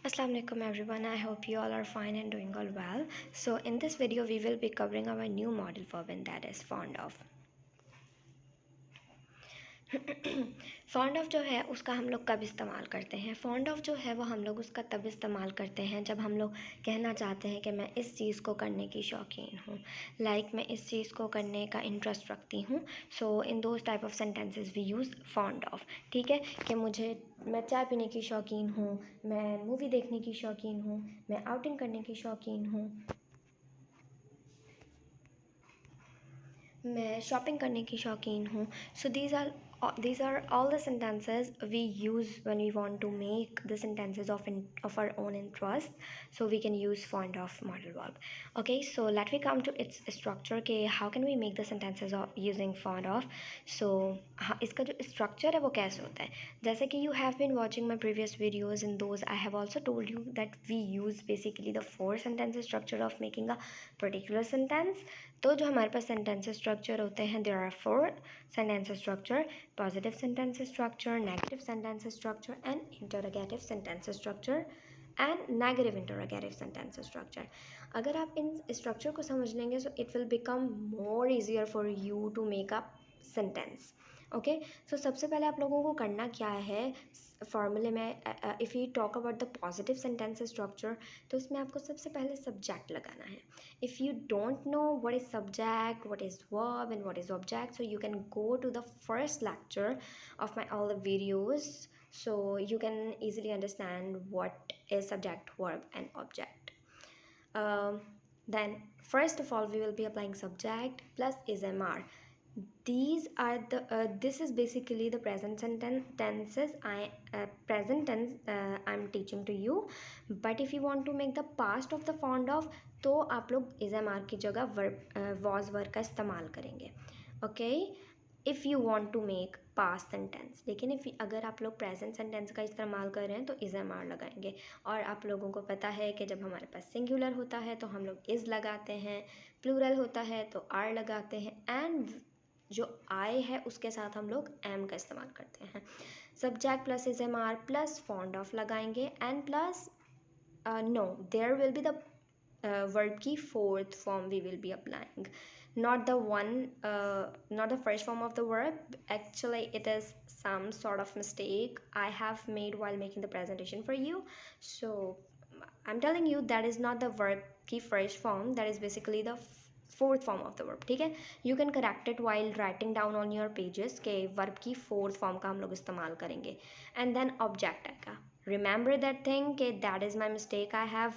Assalamu alaikum everyone. I hope you all are fine and doing all well. So in this video we will be covering our new model verb, and that is fond of. Fond of जो है उसका हम लोग कब इस्तेमाल करते हैं? Fond of जो है वो हम लोग उसका तब इस्तेमाल करते हैं जब हम लोग कहना चाहते हैं कि मैं इस चीज़ को करने की शौकीन हूँ, लाइक मैं इस चीज़ को करने का इंटरेस्ट रखती हूँ. So in those type of sentences we use fond of. ठीक है, कि मैं चाय पीने की शौकीन हूँ, मैं मूवी देखने की शौकीन हूँ, मैं आउटिंग करने की शौकीन हूँ, मैं शॉपिंग करने की शौकीन हूँ. सो these are all the sentences we use when we want to make the sentences of our own interest. So we can use fond of modal verb. Okay, so let me come to its structure के how can we make the sentences of using fond of. So हाँ, इसका जो structure है वो कैसे होता है? जैसे कि you have been watching my previous videos, in those I have also told you that we use basically the 4 sentence structure of making a particular sentence. तो जो हमारे पास सेंटेंस स्ट्रक्चर होते हैं, there are 4 sentence structure: positive sentence structure, negative sentence structure and interrogative sentence structure and negative interrogative sentence structure. अगर आप इन structure को समझ लेंगे so it will become more easier for you to make a sentence. Okay, so सबसे पहले आप लोगों को करना क्या है फॉर्मूले में. If you talk about the positive sentence structure, तो इसमें आपको सबसे पहले सब्जेक्ट लगाना है. If you don't know what is subject, what is verb and what is object, so you can go to the first lecture of my all the videos, so you can easily understand what is subject, verb and object. Then first of all we will be applying subject plus is mr. These are this is basically the present tenses. Present tense I'm teaching to you, but if you want to make the past of the fond of, तो आप लोग is mr की जगह verb was verb का इस्तेमाल करेंगे. Okay, if you want to make past sentence. लेकिन अगर आप लोग प्रेजेंट सेंटेंस का इस्तेमाल कर रहे हैं तो इज़ एम आर लगाएंगे. और आप लोगों को पता है कि जब हमारे पास सिंगुलर होता है तो हम लोग इज़ लगाते हैं, प्लूरल होता है तो आर लगाते हैं, एंड जो आई है उसके साथ हम लोग एम का इस्तेमाल करते हैं. Subject plus is am are plus fond of लगाएंगे and plus no there will be the verb की fourth form we will be applying, not the first form of the verb. Actually it is some sort of mistake I have made while making the presentation for you. So I'm telling you that is not the verb की first form, that is basically the fourth form of the verb. ठीक है, you can correct it while writing down on your pages के verb की fourth form का हम लोग इस्तेमाल करेंगे. एंड देन ऑब्जेक्ट आएगा. रिमेंबर दैट थिंग के that is my mistake. I have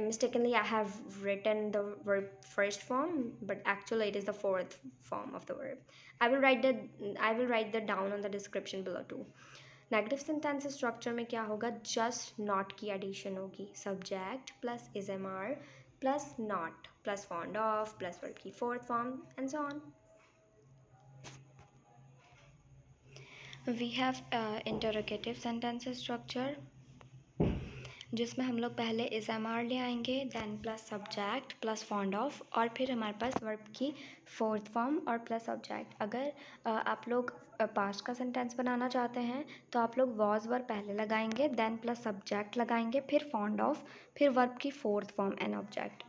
mistakenly I have written the verb first form, but actually it is the fourth form of the verb. I will write that down on the description below too. Negative sentence structure में क्या होगा? Just not की addition होगी. Subject plus is am are plus not plus fond of plus verb की fourth form and so on. We have interrogative sentence structure जिसमें हम लोग पहले इज़ एम आर ले आएंगे, then plus subject plus fond of, और फिर हमारे पास वर्ब की फोर्थ फॉर्म और प्लस सब्जेक्ट. अगर आप लोग पास्ट का सेंटेंस बनाना चाहते हैं तो आप लोग वॉज वर्ब पहले लगाएंगे, देन प्लस सब्जेक्ट लगाएंगे, फिर फॉन्ड ऑफ, फिर वर्ब की फोर्थ फॉर्म एंड ऑब्जेक्ट.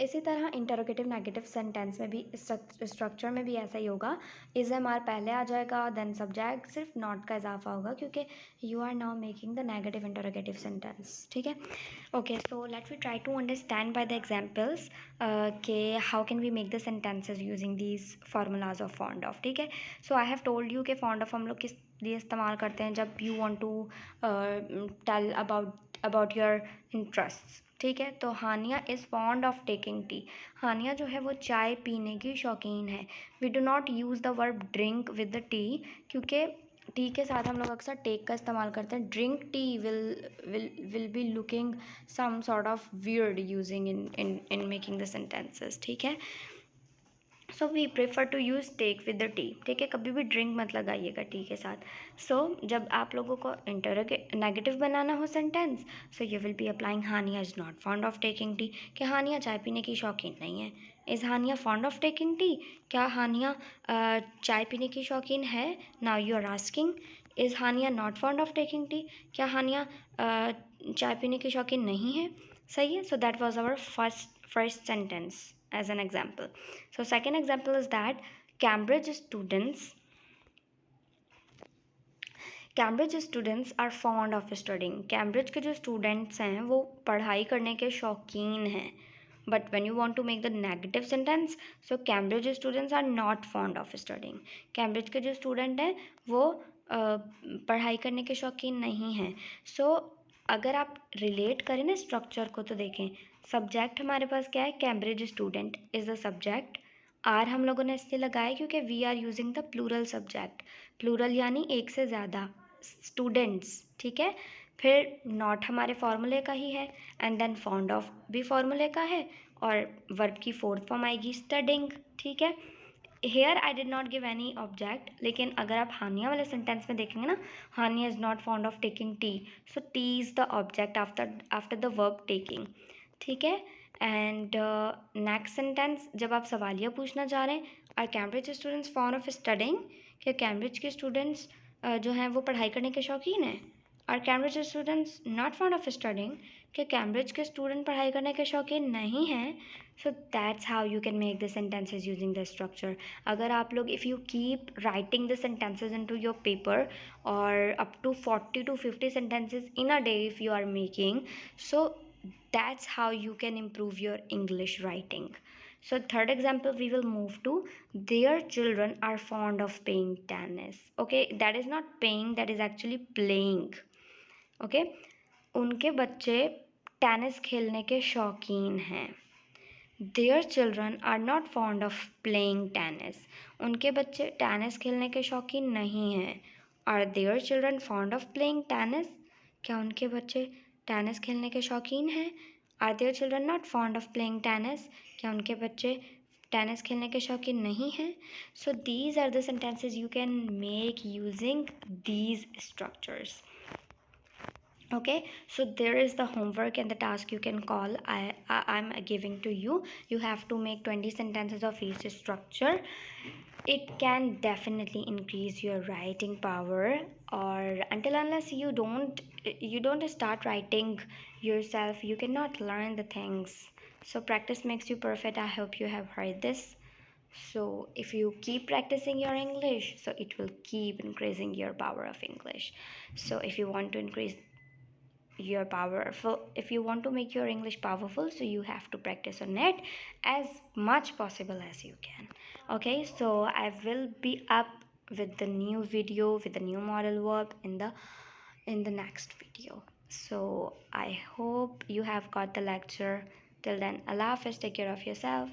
इसी तरह इंटरोगेटिव नेगेटिव सेंटेंस में भी स्ट्रक्चर में भी ऐसा ही होगा. इज़ एम आर पहले आ जाएगा, देन सब्जेक्ट, सिर्फ नॉट का इजाफा होगा क्योंकि you are now making the negative interrogative sentence. ठीक है, okay, so let we try to understand by the examples के how can we make the sentences using these formulas of fond of. ठीक है, so I have told you कि fond of हम लोग किस लिए इस्तेमाल करते हैं जब you want to tell about your interest. ठीक है, तो Haniya is fond of taking T. Hania जो है वो चाय पीने की शौकीन है. We do not use the verb drink with the tea, क्योंकि टी के साथ हम लोग अक्सर टेक का इस्तेमाल करते हैं. Drink tea will be looking some sort of weird using in making the sentences. ठीक है, so we prefer to use take with the tea. ठीक है, कभी भी ड्रिंक मत लगाइएगा टी के साथ. सो जब आप लोगों को नेगेटिव बनाना हो sentence, so you will be applying Hania is not fond of taking tea, कि हानिया चाय पीने की शौकीन नहीं है. Is Hania fond of taking tea? क्या हानिया चाय पीने की शौकीन है? Now you are asking is Hania not fond of taking tea? क्या हानिया चाय पीने की शौकीन नहीं है? सही है. So that was our first sentence as an example. So second example is that Cambridge students are fond of studying. Cambridge के जो स्टूडेंट्स हैं वो पढ़ाई करने के शौकीन हैं. But when you want to make the negative sentence, so Cambridge students are not fond of studying. Cambridge के जो स्टूडेंट हैं वो पढ़ाई करने के शौकीन नहीं हैं. सो अगर आप रिलेट करें ना स्ट्रक्चर को तो देखें, सब्जेक्ट हमारे पास क्या है? Cambridge student is the subject. Are हम लोगों ने इसलिए लगाया क्योंकि we are using the plural subject. Plural यानी एक से ज़्यादा स्टूडेंट्स. ठीक है. फिर नॉट हमारे फॉर्मूले का ही है, एंड देन फॉन्ड ऑफ भी फॉर्मूले का है, और वर्ब की फोर्थ फॉर्म आएगी स्टडिंग. ठीक है. Here I did not give any object, लेकिन अगर आप हानिया वाले सेंटेंस में देखेंगे ना, Haniya is not fond of taking T. So T is the object after the verb taking. ठीक है. एंड नेक्स्ट सेंटेंस, जब आप सवालिया पूछना चाह रहे हैं, are Cambridge students fond of studying? क्या कैम्ब्रिज के स्टूडेंट्स जो हैं वो पढ़ाई करने के शौकीन हैं? Are Cambridge students not fond of studying? क्या कैम्ब्रिज के स्टूडेंट पढ़ाई करने के शौकीन नहीं हैं? So that's how you can make the sentences using the structure. अगर आप लोग if you keep writing the sentences in to your paper, और up to 40 to 50 sentences in a day if you are making, so that's how you can improve your English writing. So third example we will move to, their children are fond of playing tennis. Okay, that is not paying, that is actually playing. Okay, उनके बच्चे tennis खेलने के शौकीन हैं. Their children are not fond of playing tennis. उनके बच्चे tennis खेलने के शौकीन नहीं हैं. Are their children fond of playing tennis? क्या उनके बच्चे टेनिस खेलने के शौकीन हैं? Are their children not fond of playing tennis? क्या उनके बच्चे टेनिस खेलने के शौकीन नहीं हैं? So these are the sentences you can make using these structures. Okay, so there is the homework and the task you can call. I'm giving to you. You have to make 20 sentences of each structure. It can definitely increase your writing power, or until unless you don't start writing yourself, you cannot learn the things. So practice makes you perfect. I hope you have heard this. So if you keep practicing your English, so it will keep increasing your power of English. So if you want to increase your powerful, if you want to make your English powerful, so you have to practice on it as much possible as you can. Okay, so I will be up with the new video with the new model verb in the next video. So I hope you have got the lecture. Till then, Allah Hafiz, take care of yourself.